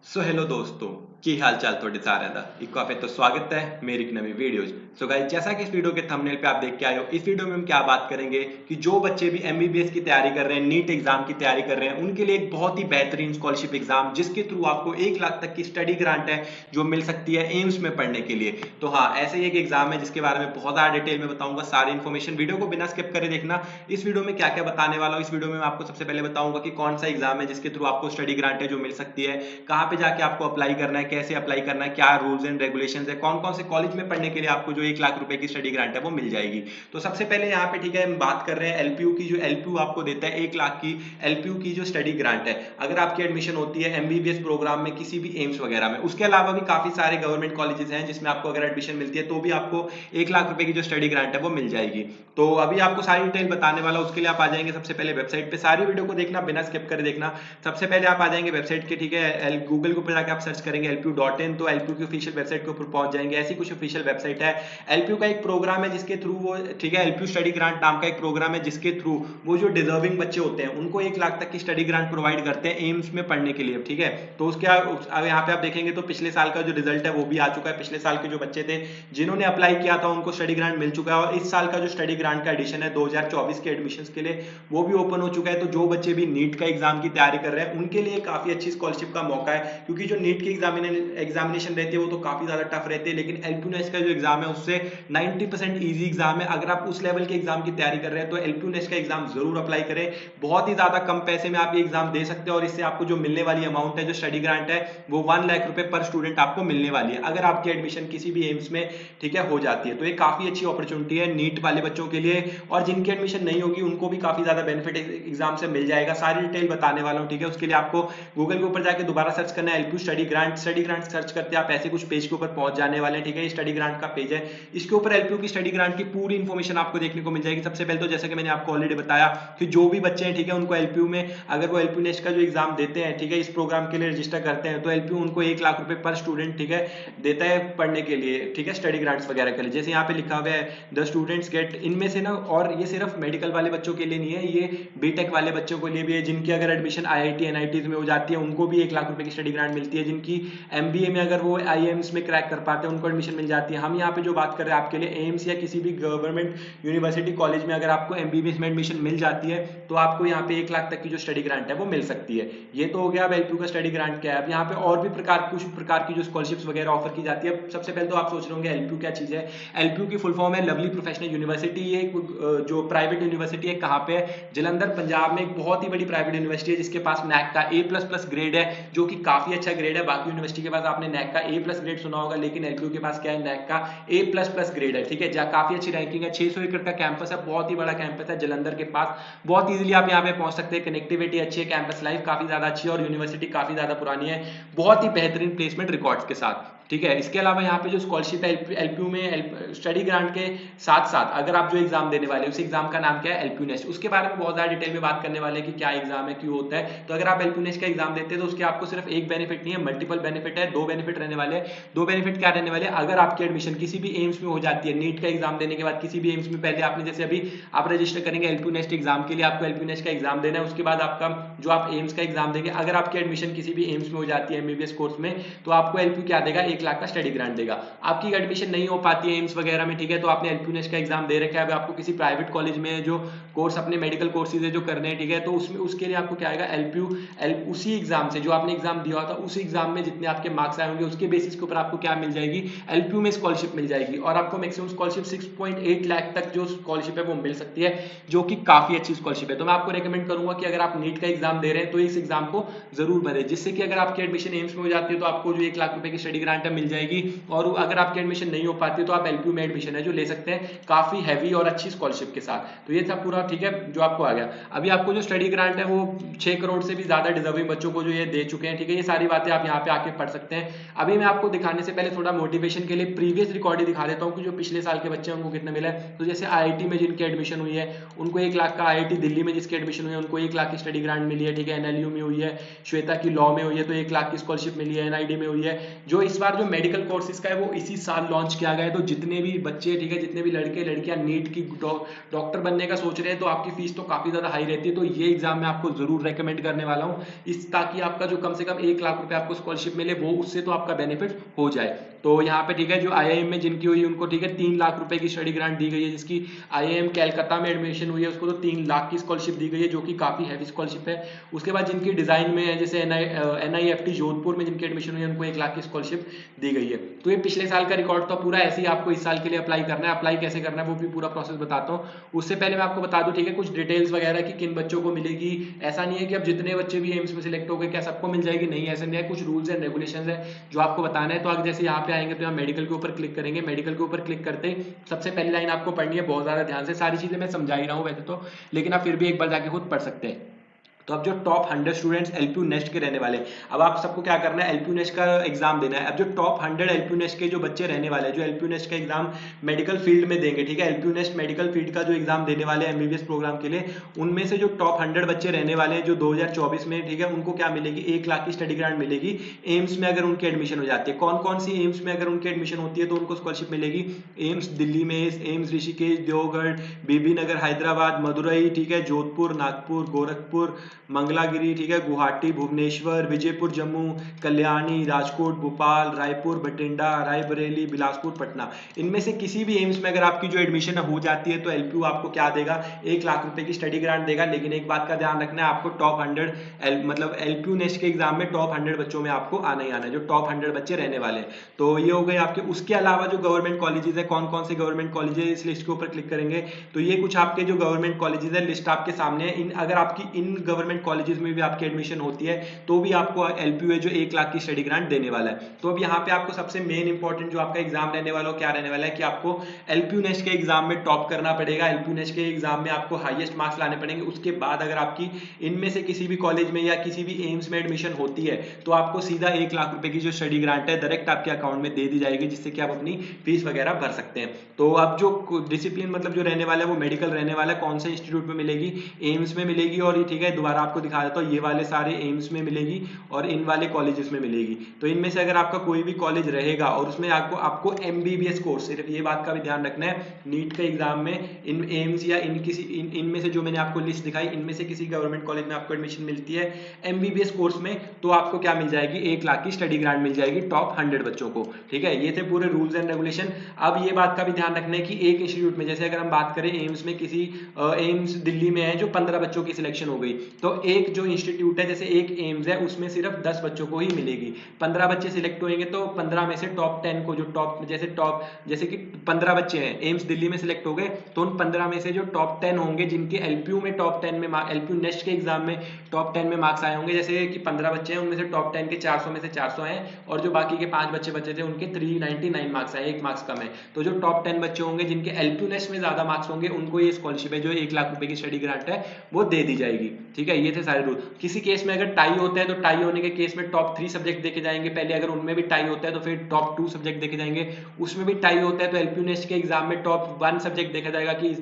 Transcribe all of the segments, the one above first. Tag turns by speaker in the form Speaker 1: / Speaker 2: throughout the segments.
Speaker 1: So hello दोस्तों की हाल चाल थोड़े सारे दा एक काफी तो स्वागत है मेरी एक नवी वीडियोज। सो गाइस, जैसा कि इस वीडियो के थंबनेल पे आप देख के आए हो, इस वीडियो में हम क्या बात करेंगे कि जो बच्चे भी एमबीबीएस की तैयारी कर रहे हैं, नीट एग्जाम की तैयारी कर रहे हैं, उनके लिए एक बहुत ही बेहतरीन स्कॉलरशिप एग्जाम जिसके थ्रू आपको 1 लाख तक की स्टडी ग्रांट है जो मिल सकती है एम्स में पढ़ने के लिए। तो हाँ, ऐसे ही एक एग्जाम है जिसके बारे में बहुत ज्यादा डिटेल में बताऊंगा। सारी इन्फॉर्मेशन वीडियो को बिना स्किप करे देखना। इस वीडियो में क्या क्या बताने वाला हूँ, इस वीडियो में मैं आपको सबसे पहले बताऊंगा कि कौन सा एग्जाम है जिसके थ्रू आपको स्टडी ग्रांट है जो मिल सकती है, कहाँ पे जाके आपको अप्लाई करना है, कैसे अप्लाई करना है, क्या रूल्स एंड रेगुलेशंस है, कौन कौन से कॉलेज में पढ़ने के लिए आपको जो 1 लाख रुपए की स्टडी ग्रांट है वो मिल जाएगी। तो सबसे पहले यहाँ पे ठीक है, हम बात कर रहे हैं एलपीयू की। जो एलपीयू आपको देता है 1 लाख की एलपीयू की जो स्टडी ग्रांट है, अगर आपकी एडमिशन होती है एमबीबीएस प्रोग्राम में किसी भी एम्स वगैरह में। उसके अलावा भी काफी सारे गवर्नमेंट कॉलेजेस हैं जिसमें आपको अगर एडमिशन मिलती है तो भी आपको 1 लाख रुपए की जो स्टडी ग्रांट है वो मिल जाएगी। तो अभी आपको सारी डिटेल बताने वाला हूं। उसके लिए आप आ जाएंगे सबसे पहले वेबसाइट पे, सारी वीडियो को देखना बिना स्किप करे देखना। सबसे पहले आप आ जाएंगे वेबसाइट के, ठीक है, गूगल के ऊपर जाकर आप सर्च करेंगे lpu.in, तो एलपीयू की ऑफिशियल वेबसाइट के ऊपर पहुंच जाएंगे। ऐसी कुछ ऑफिशियल वेबसाइट है। एलपीयू का एक प्रोग्राम है जिसके थ्रू वो, ठीक है, एलपीयू स्टडी ग्रांट नाम का एक प्रोग्राम है जिसके थ्रू वो जो डिजर्विंग बच्चे होते हैं उनको 1 लाख तक की स्टडी ग्रांट प्रोवाइड करते हैं एम्स में पढ़ने के लिए, ठीक है। तो उसके यहाँ पे आप देखेंगे तो पिछले साल का जो रिजल्ट है वो भी आ चुका है। पिछले साल के जो बच्चे थे जिन्होंने अप्लाई किया था उनको स्टडी ग्रांट मिल चुका है, और इस साल का जो स्टडी ग्रांट का एडिशन है 2024 के एडमिशंस के लिए वो भी ओपन हो चुका है। तो जो बच्चे भी नीट का एग्जाम की तैयारी कर रहे हैं उनके लिए काफी अच्छी स्कॉलरशिप का मौका है, क्योंकि जो नीट की एग्जामिनेशन रहती है वो तो काफी ज्यादा टफ रहती है, लेकिन एलपीयूनेस का जो एग्जाम है उससे 90% ईजी एग्जाम है। अगर आप उस लेवल के एग्जाम की तैयारी कर रहे हैं तो एलपीयूनेस का एग्जाम जरूर अप्लाई करें। बहुत ही ज्यादा कम पैसे में आप ये एग्जाम दे सकते हैं, और इससे आपको जो मिलने वाली अमाउंट है जो स्टडी ग्रांट है वो 1 लाख रुपए पर स्टूडेंट आपको मिलने वाली है अगर आपकी एडमिशन किसी भी एम्स में, ठीक है, हो जाती है। तो ये काफी अच्छी अपॉर्चुनिटी है नीट वाले बच्चों के लिए, और जिनकी एडमिशन नहीं होगी उनको भी काफी ज्यादा बेनिफिट एग्जाम से मिल जाएगा। सारी डिटेल बताने वाला हूं, ठीक है। उसके लिए आपको गूगल के ऊपर जाकर दोबारा सर्च करना है LPU study grant. Study grant search करते आप ऐसे कुछ पेज के ऊपर पहुंच जाने वाले हैं, ठीक है। ये स्टडी ग्रांट का पेज है, इसके ऊपर एलपीयू की स्टडी ग्रांट की पूरी इंफॉर्मेशन आपको देखने को मिल जाएगी। सबसे पहले तो जैसे कि मैंने आपको ऑलरेडी बताया कि जो भी बच्चे हैं, ठीक है, उनको एलपीयू में अगर वो एलपीयू नेस्ट का जो एग्जाम देते हैं, ठीक है, इस प्रोग्राम के लिए रजिस्टर करते हैं तो एलपीयू उनको 1 लाख रुपए पर स्टूडेंट, ठीक है, देता है पढ़ने के लिए, ठीक है, स्टडी ग्रांट्स वगैरह के लिए। जैसे यहाँ पे लिखा हुआ है द स्टूडेंट्स गेट, इनमें से ना, और ये सिर्फ मेडिकल वाले बच्चों के लिए नहीं है, ये बीटेक वाले बच्चों के लिए भी है, जिनकी अगर एडमिशन आईआईटी एनआईटीज में हो जाती है उनको भी 1 लाख रुपए की स्टडी ग्रांट मिलती है। जिनकी एमबीए में अगर वो आईएम्स में क्रैक कर पाते हैं उनको एडमिशन मिल जाती है। हम यहाँ पे जो बात कर रहे हैं आपके लिए एम्स या किसी भी गवर्नमेंट यूनिवर्सिटी कॉलेज में अगर आपको एमबीबीएस में एडमिशन मिल जाती है तो आपको यहाँ पे 1 लाख तक की जो स्टडी ग्रांट है वो मिल सकती है। ये तो हो गया अब एलपीयू का स्टडी ग्रांट क्या है। अब यहाँ पे और भी कुछ प्रकार की जो स्कॉलरशिप्स वगैरह ऑफर की जाती है। सबसे पहले तो आप सोच रहे होंगे एलपीयू क्या चीज है। एलपीयू की फुल फॉर्म है लवली प्रोफेशनल यूनिवर्सिटी। ये जो प्राइवेट यूनिवर्सिटी है, कहाँ पे है, जलंधर पंजाब में, एक बहुत ही बड़ी प्राइवेट यूनिवर्सिटी है जिसके पास नैक का A++ ग्रेड है, जो कि काफी अच्छा ग्रेड है। बाकी यूनिवर्सिटी के पास आपने नैक का A+ ग्रेड सुना होगा, लेकिन एलपीयू के पास क्या है, नैक का A++ ग्रेड है, ठीक है, जहाँ काफी अच्छी रैंकिंग है। 600 एकड़ का कैंपस है, बहुत ही बड़ा कैंपस है जलंधर के पास। बहुत इजीली आप यहाँ पे पहुंच सकते हैं, कनेक्टिविटी अच्छी है, कैंपस लाइफ काफी ज्यादा अच्छी है, और यूनिवर्सिटी काफी ज्यादा पुरानी है, बहुत ही बेहतरीन प्लेसमेंट रिकॉर्ड्स के साथ, ठीक है। इसके अलावा यहाँ पे जो स्कॉलरशिप है एलपीयू में स्टडी ग्रांट के साथ साथ अगर आप जो एग्जाम देने वाले उस एग्जाम का नाम क्या है, एलपीयू नेस्ट। उसके बारे में बहुत ज्यादा डिटेल में बात करने वाले हैं कि क्या एग्जाम है, क्यों होता है। तो अगर आप एलपीयू नेस्ट का एग्जाम देते हैं तो उसके आपको सिर्फ एक बेनिफिट नहीं है, मल्टीपल बेनिफिट है, 2 बेनिफिट रहने वाले हैं। 2 बेनिफिट क्या रहने वाले हैं, अगर आपकी एडमिशन किसी भी एम्स में हो जाती है, नीट का एग्जाम देने के बाद किसी भी एम्स में, पहले आपने जैसे अभी आप रजिस्टर करेंगे एलपीयू नेस्ट एग्जाम के लिए, आपको एलपीयू नेस्ट का एग्जाम देना है, उसके बाद आपका जो आप एम्स का एग्जाम देंगे, अगर आपकी एडमिशन किसी भी एम्स में हो जाती है एमबीबीएस कोर्स में, तो आपको एलपीयू क्या देगा, 1 लाख का स्टडी ग्रांट देगा। आपकी एडमिशन नहीं हो पाती है एम्स वगैरह में, ठीक है, तो आपने एलपीयू नेस्ट का एग्जाम दे रखा है, अब आपको किसी प्राइवेट कॉलेज में जो कोर्स अपने मेडिकल कोर्सेज है जो करने हैं, ठीक है, तो उसमें उसके लिए आपको क्या आएगा, एलपीयू उसी एग्जाम से जो आपने एग्जाम दिया था उस एग्जाम में जितने आपके मार्क्स आए होंगे उसके बेसिस के ऊपर आपको क्या मिल जाएगी, एलपीयू में स्कॉलरशिप मिल जाएगी, और आपको मैक्सिमम स्कॉलरशिप 6.8 लाख तक जो स्कॉलरशिप है वो मिल सकती है, जो कि काफी अच्छी स्कॉलरशिप है। तो मैं आपको रेकमेंड करूंगा कि अगर आप नीट का एग्जाम दे रहे हैं तो इस एग्जाम को जरूर भरें, जिससे कि अगर आपकी एडमिशन एम्स में हो जाती है तो आपको जो 1 लाख रुपए की स्टडी ग्रांट है मिल जाएगी, और अगर आपकी एडमिशन नहीं हो पाती है तो आप एलपीयू में एडमिशन है जो ले सकते हैं काफी हैवी और अच्छी स्कॉलरशिप के साथ। तो ये था पूरा, ठीक है, जो आपको आ गया। अभी आपको जो स्टडी ग्रांट है वो 6 करोड़ से भी ज्यादा डिजर्विंग बच्चों को जो ये दे चुके हैं, ठीक है। ये सारी बातें आप यहाँ पे आके पढ़ सकते हैं। अभी मैं आपको दिखाने से पहले थोड़ा मोटिवेशन के लिए प्रीवियस रिकॉर्ड ही दिखा देता हूँ कि जो पिछले साल के बच्चे हैं उनको कितना मिला है। तो जैसे आईआईटी में जिनकी एडमिशन हुई है उनको 1 लाख का, आईआईटी दिल्ली में जिसकी एडमिशन हुई है उनको 1 लाख की स्टडी ग्रांट मिली है, ठीक है। एनएलयू में हुई है, श्वेता की लॉ में हुई है तो 1 लाख की स्कॉलरशिप मिली है, एनआईडी में हुई है। जो इस बार हमारा जो मेडिकल कोर्सेज का है वो इसी साल लॉन्च किया गया है। तो जितने भी बच्चे, ठीक है, जितने भी लड़के लड़कियां नीट की डॉक्टर बनने का सोच रहे हैं तो आपकी फीस तो काफी ज्यादा हाई रहती है। तो ये एग्जाम मैं आपको जरूर रेकमेंड करने वाला हूँ, इस ताकि आपका जो कम से कम 1 लाख रुपए आपको स्कॉलरशिप मिले, वो उससे तो आपका बेनिफिट हो जाए। तो यहाँ पे ठीक है, जो IIM में जिनकी हुई उनको ठीक है 3 लाख रुपए की स्टडी ग्रांट दी गई है। जिसकी IIM कैलकाता में एडमिशन हुई है उसको तो 3 लाख की स्कॉलरशिप दी गई है, जो कि काफी हैवी स्कॉलरशिप है। उसके बाद जिनकी डिजाइन में है, जैसे NIFT जोधपुर में जिनकी एडमिशन हुई है, उनको 1 लाख की स्कॉलरशिप दी गई है। तो ये पिछले साल का रिकॉर्ड था पूरा, ऐसे ही आपको इस साल के लिए अप्लाई करना है। अप्लाई कैसे करना है वो भी पूरा प्रोसेस बताता हूँ। उससे पहले मैं आपको बता दूं, ठीक है, कुछ डिटेल्स वगैरह कि किन बच्चों को मिलेगी। ऐसा नहीं है कि अब जितने बच्चे भी एम्स में सिलेक्ट हो गए क्या सबको मिल जाएगी, नहीं, ऐसा नहीं है। कुछ रूल्स एंड रेगुलेशंस है जो आपको बताना है। तो अगर जैसे यहाँ पे आएंगे तो यहाँ मेडिकल के ऊपर क्लिक करेंगे। मेडिकल के ऊपर क्लिक करते ही सबसे पहली लाइन आपको पढ़नी है बहुत ज्यादा ध्यान से। सारी चीजें मैं समझा ही रहा हूँ वैसे तो, लेकिन आप फिर भी एक बार जाके खुद पढ़ सकते हैं। तो अब जो टॉप 100 स्टूडेंट्स LPU नेस्ट के रहने वाले हैं, अब आप सबको क्या करना है, LPU नेस्ट का एग्जाम देना है। अब जो टॉप 100 LPU नेस्ट के जो बच्चे रहने वाले हैं, जो LPU नेस्ट का एग्जाम मेडिकल फील्ड में देंगे, ठीक है, LPU नेस्ट मेडिकल फील्ड का जो एग्जाम देने वाले हैं MBBS प्रोग्राम के लिए, उनमें से जो टॉप 100 बच्चे रहने वाले हैं जो 2024 में, ठीक है, उनको क्या मिलेगी, 1 लाख की स्टडी ग्रांट मिलेगी एम्स में अगर उनकी एडमिशन हो जाती है। कौन कौन सी एम्स में अगर उनकी एडमिशन होती है तो उनको स्कॉलरशिप मिलेगी। एम्स दिल्ली में, एम्स ऋषिकेश, देवगढ़, बीबी नगर हैदराबाद, मदुरई, ठीक है, जोधपुर, नागपुर, गोरखपुर, मंगलागिरी, ठीक है, गुवाहाटी, भुवनेश्वर, विजयपुर, जम्मू, कल्याणी, राजकोट, भोपाल, रायपुर, बठिंडा, रायबरेली, बिलासपुर, पटना, इनमें से किसी भी एम्स में अगर आपकी जो एडमिशन हो जाती है तो LPU आपको क्या देगा, 1 लाख रुपए की स्टडी ग्रांट देगा। लेकिन एक बात का ध्यान रखना है, आपको टॉप 100 मतलब LPU नेस्ट के एग्जाम में टॉप 100 बच्चों में आपको आना ही आना है, जो टॉप 100 बच्चे रहने वाले हैं। तो ये हो गए आपके। उसके अलावा जो गवर्नमेंट कॉलेजेस है, कौन कौन से गवर्नमेंट कॉलेज है, इस लिस्ट के ऊपर क्लिक करेंगे तो ये कुछ आपके जो गवर्नमेंट कॉलेजेस है लिस्ट आपके सामने है। अगर आपकी इन गवर्नमेंट कॉलेजेस में भी आपकी एडमिशन होती है तो भी आपको LPU है जो 1 लाख की स्टडी ग्रांट देने वाला है। तो अब यहाँ पे आपको सबसे मेन इंपॉर्टेंट जो आपका एग्जाम रहने वाला है क्या रहने वाला है कि आपको LPU नेस्ट के एग्जाम में टॉप करना पड़ेगा। LPU नेस्ट के एग्जाम में आपको हाईएस्ट मार्क्स लाने पड़ेंगे। उसके बाद अगर आपकी इनमें से किसी भी कॉलेज में या किसी भी एम्स में एडमिशन होती है तो आपको सीधा 1 लाख रुपए की जो स्टडी ग्रांट है डायरेक्ट आपके अकाउंट में दे दी जाएगी, जिससे कि आप अपनी फीस वगैरह भर सकते हैं। तो अब जो डिसिप्लिन मतलब जो रहने वाला है वो मेडिकल रहने वाला है। कौन से इंस्टीट्यूट में मिलेगी, एम्स में मिलेगी। और ठीक है, दोबारा आपको दिखा देता हूँ, ये वाले सारे एम्स में मिलेगी और इन वाले कॉलेजेस में मिलेगी। तो इनमें से अगर आपका कोई भी कॉलेज रहेगा और उसमें आपको MBBS कोर्स, सिर्फ ये बात का भी ध्यान रखना है, नीट के एग्जाम में इन एम्स या इनमें से जो मैंने आपको लिस्ट दिखाई, इनमें से किसी गवर्नमेंट कॉलेज में आपको एडमिशन मिलती है MBBS कोर्स में, तो आपको क्या मिल जाएगी, 1 लाख की स्टडी ग्रांट मिल जाएगी टॉप 100 बच्चों को। ठीक है, ये थे पूरे रूल्स एंड रेगुलेशन। अब ये बात का भी ध्यान रखना है कि एक इंस्टीट्यूट में, जैसे अगर हम बात करें एम्स में, किसी एम्स दिल्ली में है जो 15 बच्चों की सिलेक्शन हो गई, तो एक जो इंस्टीट्यूट है, जैसे एक एम्स है, उसमें सिर्फ 10 बच्चों को ही मिलेगी। 15 बच्चे सिलेक्ट होंगे तो 15 में से टॉप 10 को, जो जैसे कि 15 बच्चे हैं एम्स दिल्ली में सिलेक्ट हो गए, तो उन 15 में से जो टॉप 10 होंगे जिनके LPU में टॉप 10 में LPU नेस्ट के एग्जाम में टॉप 10 में मार्क्स आए होंगे, जैसे कि 15 बच्चे हैं उनमें से टॉप 10 के 400 में से 400 हैं और जो बाकी के 5 बच्चे बचे थे उनके 399 मार्क्स आए, 1 मार्क्स कम है। तो जो टॉप 10 बच्चे होंगे जिनके LPU नेस्ट में ज्यादा मार्क्स होंगे उनको ये स्कॉलरशिप है जो 1 लाख रुपए की स्टडी ग्रांट है वो दे दी जाएगी। ठीक है, ये थे सारे रूल। किसी केस में अगर टाई होता है तो टाई होने के केस में टॉप 3 सब्जेक्ट देखे जाएंगे पहले, अगर उनमें भी टाई होता है तो फिर टॉप 2 सब्जेक्ट देखे जाएंगे। उसमें भी टाई होता है तो LPU नेस्ट के एग्जाम में टॉप 1 सब्जेक्ट देखा जाएगा कि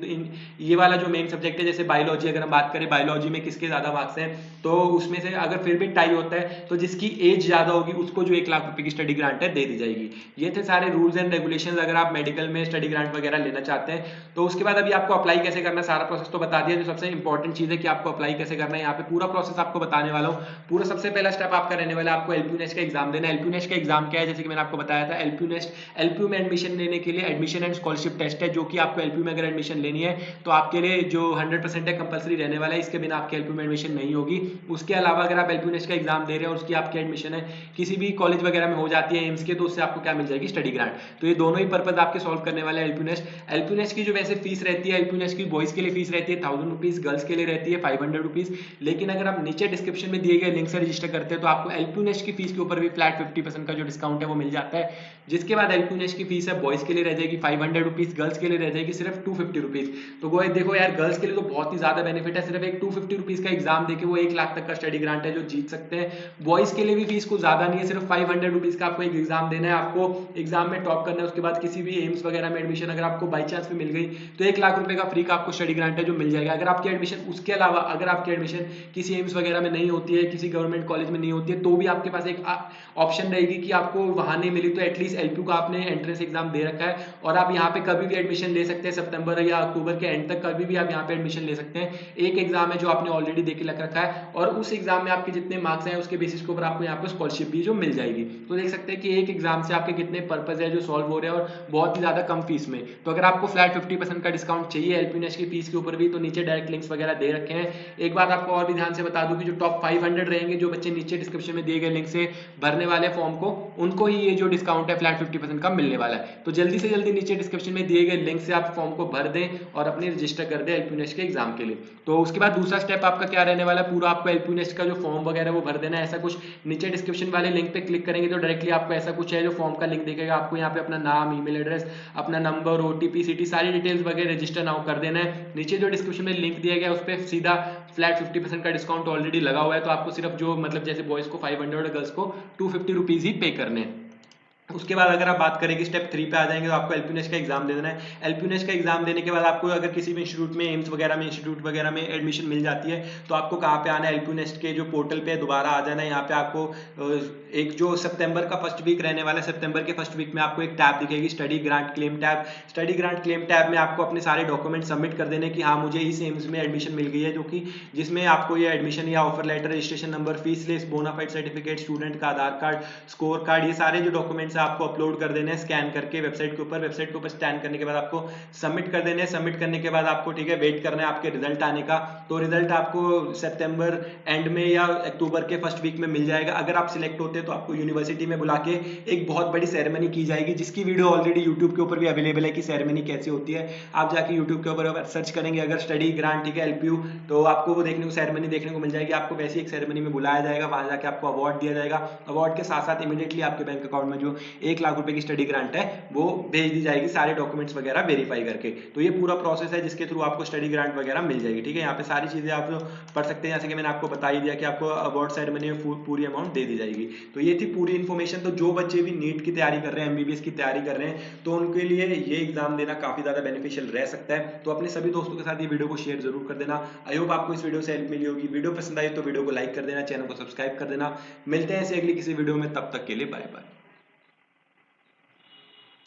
Speaker 1: ये वाला जो मेन सब्जेक्ट है, जैसे बायोलॉजी, अगर हम बात करें बायोलॉजी में किसके ज्यादा मार्क्स हैं, तो उसमें से अगर फिर भी टाई होता है तो जिसकी एज ज्यादा होगी उसको जो 1 लाख रुपए की स्टडी ग्रांट है दे दी जाएगी। ये थे सारे रूल्स एंड रेगुलेशंस अगर आप मेडिकल में स्टडी ग्रांट वगैरह लेना चाहते हैं। तो उसके बाद अभी आपको अप्लाई कैसे करना है, सारा प्रोसेस तो बता दिया। जो सबसे इंपॉर्टेंट चीज है कि आपको अप्लाई कैसे करना है, यहाँ पे पूरा प्रोसेस आपको बताने वाला हूँ। पूरा सबसे पहला स्टेप आपका रहने वाला है, आपको LPU नेस्ट का एग्जाम देना है। LPU नेस्ट का एग्जाम क्या है, जैसे कि मैंने आपको बताया था, LPU में एडमिशन लेने के लिए एडमिशन एंड स्कॉलरशिप टेस्ट है, जो कि आपको LPU में अगर एडमिशन लेनी है तो आपके लिए जो 100% है कंपलसरी रहने वाला है, इसके बिना आपके LPU में एडमिशन नहीं होगी। उसके अलावा अगर आप LPU नेस्ट का एग्जाम दे रहे हैं और उसकी आपकी एडमिशन है किसी भी कॉलेज वगैरह में हो जाती है एम्स के, तो उससे आपको क्या मिल जाएगी, स्टडी ग्रांट। तो ये दोनों ही पर्पज आपके सॉल्व करने वाले हैं LPU नेस्ट की जो वैसे फीस रहती है, LPU नेस्ट की बॉयज के लिए फीस रहती है 1000 रुपीज, गर्ल्स के लिए रहती है 500 रुपीज। लेकिन अगर आप नीचे डिस्क्रिप्शन में दिए गए लिंक से रजिस्टर करते हैं तो आपको LPU नेस्ट की फीस के ऊपर भी फ्लैट 50% का जो डिस्काउंट है वो मिल जाता है। जिसके बाद LPU नेस्ट की फीस है बॉयज के लिए रह जाएगी 500 रुपीज, गर्ल्स के लिए रह जाएगी सिर्फ 250 रुपीज। तो वो देखो यार, गर्ल्स के लिए तो बहुत ही ज्यादा बेनिफिट है, सिर्फ एक 250 रुपीज का एग्जाम देके वो 1 लाख तक का स्टडी ग्रांट है जो जीत सकते हैं। बॉयज के लिए भी फीस को ज्यादा नहीं है, सिर्फ 500 रुपीज का आपको एक एग्जाम देना है, आपको एग्जाम में टॉप करना है। उसके बाद किसी भी एम्स वगैरह में एडमिशन अगर आपको बाई चांस में मिल गई तो 1 लाख रुपए का फ्री का आपको स्टडी ग्रांट है जो मिल जाएगा। अगर आपकी एडमिशन उसके अलावा अगर आपकी एडमिशन एडमिशन किसी एम्स वगैरह में नहीं होती है, किसी गवर्नमेंट कॉलेज में नहीं होती है, तो भी आपके पास एक ऑप्शन रहेगी कि आपको वहां नहीं मिली तो एटलीस्ट एलपीयू का आपने एंट्रेंस एग्जाम दे रखा है और आप यहाँ पे कभी भी एडमिशन ले सकते हैं। सितंबर या अक्टूबर के एंड तक कभी भी आप यहाँ पे एडमिशन ले सकते हैं। एक एग्जाम है जो आपने ऑलरेडी दे के रखा है और उस एग्जाम में आपके जितने मार्क्स हैं उसके बेसिस के ऊपर आपको यहाँ पे स्कॉलरशिप भी जो मिल जाएगी। तो देख सकते हैं कि एक एग्जाम से आपके कितने पर्पज है जो सॉल्व हो रहे हैं और बहुत ही ज्यादा कम फीस में। तो अगर आपको फ्लैट 50% का डिस्काउंट चाहिए एलपीयू नेस्ट की फीस के ऊपर भी, तो नीचे डायरेक्ट लिंक्स वगैरह दे रखे हैं। एक बात आपको और भी ध्यान से बता दूं कि जो टॉप 500 रहेंगे, जो बच्चे नीचे डिस्क्रिप्शन में दिए गए लिंक से भरने वाले फॉर्म को, उनको ही ये जो डिस्काउंट है फ्लैट 50% का मिलने वाला है। तो जल्दी से जल्दी नीचे डिस्क्रिप्शन में दिए गए लिंक से आप फॉर्म को भर दें और अपने रजिस्टर कर दें एलपीयू नेस्ट के एग्जाम के लिए। तो उसके बाद दूसरा स्टेप आपका क्या रहने वाला है, पूरा आपको एलपीयू नेस्ट का जो फॉर्म वगैरह वो भर देना है। ऐसा कुछ नीचे डिस्क्रिप्शन वाले लिंक पे क्लिक करेंगे तो डायरेक्टली आपको ऐसा कुछ है जो फॉर्म का लिंक दिखेगा। आपको यहाँ पे अपना नाम, ईमेल एड्रेस, अपना नंबर, ओटीपी, सीटी सारी डिटेल्स वगैरह रजिस्टर नाउ कर देना है। नीचे जो डिस्क्रिप्शन में लिंक दिया गया है उस पर सीधा फ्लैट 50% का डिस्काउंट ऑलरेडी लगा हुआ है। तो आपको सिर्फ जो मतलब जैसे बॉयज को 500 और गर्ल्स को 250 रुपीज ही पे करने हैं। उसके बाद अगर आप बात करेंगे स्टेप 3 पे आ जाएंगे तो आपको एलपीयू नेस्ट का एग्जाम दे देना है। एलपीयू नेस्ट का एग्जाम देने के बाद आपको अगर किसी भी इंस्टीट्यूट में, एम्स वगैरह में, इंस्टीट्यूट वगैरह में एडमिशन मिल जाती है तो आपको कहाँ पे आना है, एलपीयू नेस्ट के जो पोर्टल पे दोबारा आ जाना है। यहाँ पे आपको एक जो सितंबर का फर्स्ट वीक रहने वाला है, सितंबर के फर्स्ट वीक में आपको एक टैब दिखेगी, study grant claim tab. Study grant claim tab में आपको अपने सारे डॉक्यूमेंट सबमिट कर देने कि हाँ मुझे इस एम्स में एडमिशन मिल गई है, जो कि जिसमें आपको ये एडमिशन या offer letter, registration number, fees list, bonafide certificate, student का आधार कार्ड, स्कोर कार्ड, ये सारे जो डॉक्यूमेंट्स है आपको अपलोड कर देने हैं स्कैन करके वेबसाइट के ऊपर स्कैन करने के बाद आपको सबमिट कर देने हैं। सबमिट करने के बाद आपको ठीक है वेट करना है आपके रिजल्ट आने का। तो रिजल्ट आपको सितंबर एंड में या अक्टूबर के फर्स्ट वीक में मिल जाएगा। अगर आप सिलेक्ट होते हैं तो आपको यूनिवर्सिटी में बुला के एक बहुत बड़ी सेरेमनी की जाएगी, जिसकी वीडियो ऑलरेडी यूट्यूब के ऊपर भी अवेलेबल है कि सेरेमनी कैसे होती है। आप जाके यूट्यूब के ऊपर सर्च करेंगे अगर स्टडी ग्रांट ठीक है एलपीयू, तो आपको वो देखने को सेरेमनी देखने को मिल जाएगी। आपको वैसे एक सेरेमनी में बुलाया जाएगा, वहां जाके आपको अवार्ड दिया जाएगा। अवार्ड के साथ साथ इमीडिएटली आपके बैंक अकाउंट में जो 1 लाख रुपए की स्टडी ग्रांट है वो भेज दी जाएगी, सारे डॉक्यूमेंट्स वगैरह वेरीफाई करके। तो ये पूरा प्रोसेस है जिसके थ्रू आपको स्टडी ग्रांट वगैरह मिल जाएगी। ठीक है, यहाँ पे सारी चीजें आप पढ़ सकते हैं, जैसे कि मैंने आपको बता ही दिया कि आपको अवार्ड सेरेमनी में पूरी अमाउंट दे दी जाएगी। तो ये थी पूरी इन्फॉर्मेशन। तो जो बच्चे भी नीट की तैयारी कर रहे हैं, एमबीबीएस की तैयारी कर रहे हैं, तो उनके लिए ये एग्जाम देना काफी ज्यादा बेनिफिशियल रह सकता है। तो अपने सभी दोस्तों के साथ ये वीडियो को शेयर जरूर कर देना। आई होप आपको इस वीडियो से हेल्प मिली होगी। वीडियो पसंद आई तो वीडियो को लाइक कर देना, चैनल को सब्सक्राइब कर देना। मिलते हैं ऐसे अगली किसी वीडियो में, तब तक के लिए बाय बाय।